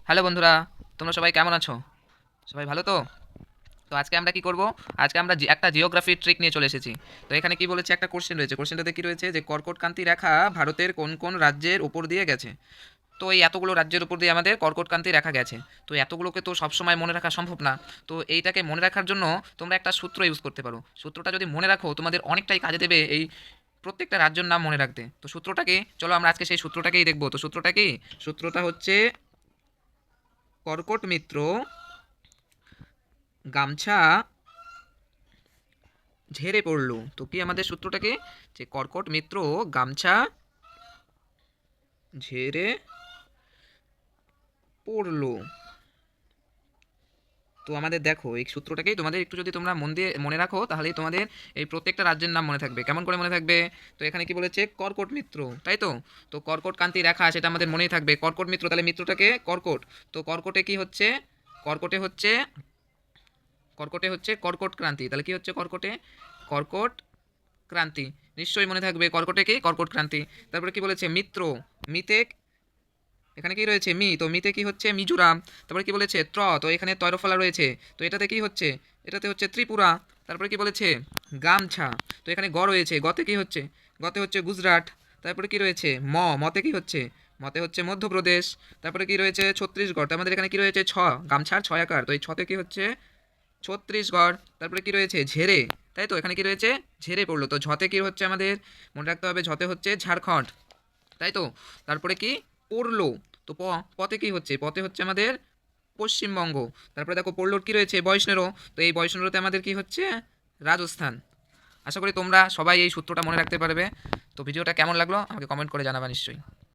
Hello বন্ধুরা, তোমরা সবাই কেমন আছো? সবাই ভালো তো? তো আজকে আমরা কি করব? আজকে আমরা একটা জিওগ্রাফির ট্রিক নিয়ে চলে এসেছি। তো এখানে কি বলেছে, একটা কোশ্চেন রয়েছে। কোশ্চেনটাতে কি রয়েছে যে কর্কটক্রান্তি রেখা ভারতের কোন কোন রাজ্যের উপর দিয়ে গেছে। তো এই এতগুলো রাজ্যের উপর দিয়ে আমাদের কর্কটক্রান্তি রেখা গেছে। তো এতগুলোকে তো সবসময় মনে রাখা সম্ভব না। তো এইটাকে মনে রাখার জন্য তোমরা একটা সূত্র ইউজ করতে পারো। সূত্রটা যদি মনে রাখো তোমাদের অনেকটাই কাজে দেবে এই প্রত্যেকটা রাজ্যের নাম মনে রাখতে। তো সূত্রটাকে চলো আমরা আজকে সেই সূত্রটাকেই দেখবো। তো সূত্রটা কি? সূত্রটা হচ্ছে কর্কট মিত্র গামছা ঝেড়ে পড়লো। তো কি আমাদের সূত্রটাকে, যে কর্কট মিত্র গামছা ঝেড়ে পড়লো। তো আমাদের দেখো এই সূত্রটাকেই তোমাদের একটু যদি তোমরা মন দিয়ে মনে রাখো তাহলেই তোমাদের এই প্রত্যেকটা রাজ্যের নাম মনে থাকবে। কেমন করে মনে থাকবে? তো এখানে কি বলেছে, কর্কট মিত্র, তাই তো? তো কর্কট কান্তি রেখা সেটা আমাদের মনেই থাকবে। কর্কট মিত্র, তাহলে মিত্রটাকে কর্কট। তো কর্কটে কি হচ্ছে? কর্কটে হচ্ছে কর্কটে হচ্ছে কর্কট ক্রান্তি। তাহলে কি হচ্ছে কর্কটে? কর্কট ক্রান্তি। নিশ্চয়ই মনে থাকবে কর্কটে কি? কর্কট ক্রান্তি। তারপরে কি বলেছে, মিত্র, মিতে এখানে কি রয়েছে মি, তো মিতে কি হচ্ছে? মিজোরাম। তারপরে কি বলেছে তো এখানে তয়রফলা রয়েছে, তো এটাতে কি হচ্ছে? এটাতে হচ্ছে ত্রিপুরা। তারপরে কি বলেছে গামছা, তো এখানে গ রয়েছে, গতে কি হচ্ছে? গতে হচ্ছে গুজরাট। তারপরে কি রয়েছে মতে কি হচ্ছে? মতে হচ্ছে মধ্যপ্রদেশ। তারপরে কি রয়েছে ছত্তিশগড়, তো আমাদের এখানে কি রয়েছে গামছার ছয় আকার, তো এই ছতে কি হচ্ছে? ছত্তিশগড়। তারপরে কি রয়েছে ঝেড়ে, তাই তো? এখানে কি রয়েছে? ঝেড়ে পড়লো। তো ঝতে কি হচ্ছে আমাদের? মনে রাখতে হবে ঝতে হচ্ছে ঝাড়খণ্ড, তাই তো? তারপরে কি পড়লো, তো পতে কি হচ্ছে? পতে হচ্ছে আমাদের পশ্চিমবঙ্গ। তারপরে দেখো পড়লোর কি রয়েছে? বৈষ্ণেরও। তো এই বৈষ্ণেরোতে আমাদের কি হচ্ছে? রাজস্থান। আশা করি তোমরা সবাই এই সূত্রটা মনে রাখতে পারবে। তো ভিডিওটা কেমন লাগলো আমাকে কমেন্ট করে জানাবা নিশ্চয়ই।